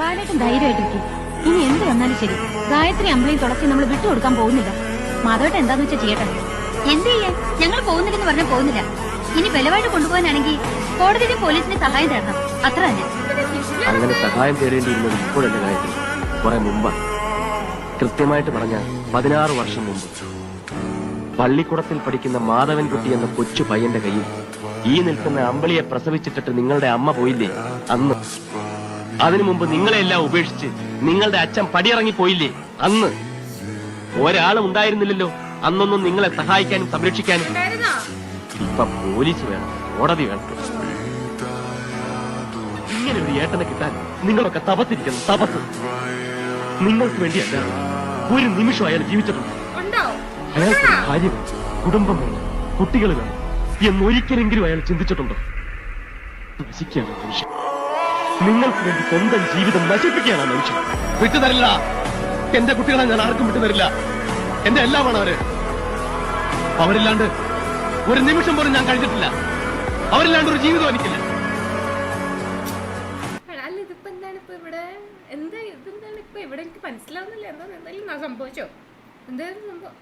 ബാലേട്ടൻ ധൈര്യമായിട്ടിരിക്കും. ഇനി എന്ത് വന്നാലും ശരി, ഗായത്രി അമ്പലയും തുളസി നമ്മൾ വിട്ടുകൊടുക്കാൻ പോകുന്നില്ല. മാധവേട്ടൻ എന്താന്ന് വെച്ചാൽ ചെയ്യട്ടെ. എന്ത് ചെയ്യാൻ? ഞങ്ങൾ പോകുന്നില്ലെന്ന് പറഞ്ഞാൽ പോകുന്നില്ല. ഇനി ബലമായിട്ട് കൊണ്ടുപോകാനാണെങ്കിൽ കോടതിയുടെ പോലീസിന് സഹായം തരണം, അത്ര തന്നെ. അങ്ങനെ സഹായം തേടേണ്ടിയിരുന്നത് ഇപ്പോഴല്ല ഗായത്രി, കുറെ മുമ്പാണ്. കൃത്യമായിട്ട് പറഞ്ഞ 16 വർഷം മുമ്പ് പള്ളിക്കുടത്തിൽ പഠിക്കുന്ന മാധവൻകുട്ടി എന്ന കൊച്ചു പയ്യന്റെ കയ്യിൽ ഈ നിൽക്കുന്ന അമ്പളിയെ പ്രസവിച്ചിട്ടിട്ട് നിങ്ങളുടെ അമ്മ പോയില്ലേ അന്ന്. അതിനു മുമ്പ് നിങ്ങളെല്ലാം ഉപേക്ഷിച്ച് നിങ്ങളുടെ അച്ഛൻ പടിയിറങ്ങി പോയില്ലേ അന്ന്. ഒരാളും ഉണ്ടായിരുന്നില്ലല്ലോ അന്നൊന്നും നിങ്ങളെ സഹായിക്കാനും സംരക്ഷിക്കാനും. ഇപ്പൊ പോലീസ് വേണം, കോടതി വേണം. ഇങ്ങനെ ഒരു ഏട്ടനെ കിട്ടാൻ നിങ്ങളൊക്കെ തപസ്സിരിക്കണം, തപസ്. നിങ്ങൾക്ക് വേണ്ടിയല്ല, ഒരു നിമിഷം അയാൾ ജീവിച്ചിട്ടുണ്ട്. അയാൾക്ക് ഭാര്യ വേണം, കുടുംബം വേണം, കുട്ടികൾ വേണം എന്നൊരിക്കലെങ്കിലും അയാൾ ചിന്തിച്ചിട്ടുണ്ടോ? നശിക്കുകയാണ് മനുഷ്യൻ. നിങ്ങൾക്ക് വേണ്ടി സ്വന്തം ജീവിതം നശിപ്പിക്കുകയാണ് മനുഷ്യൻ. വിട്ടുതരില്ല, എന്റെ കുട്ടികളെ ഞാൻ ആർക്കും വിട്ടുതരില്ല. എന്റെ എല്ലാമാണ് അവര്. അവരില്ലാണ്ട് ഒരു നിമിഷം പോലും ഞാൻ കഴിഞ്ഞിട്ടില്ല. അവരില്ലാണ്ട് ഒരു ജീവിതം എനിക്കില്ല. അല്ല, ഇതിപ്പോ എന്താണ് ഇപ്പൊ ഇവിടെ? ഇതെന്താണ് ഇപ്പൊ ഇവിടെ? എനിക്ക് മനസ്സിലാവുന്നില്ല. എന്തായാലും സംഭവിച്ചോ? എന്തായാലും സംഭവം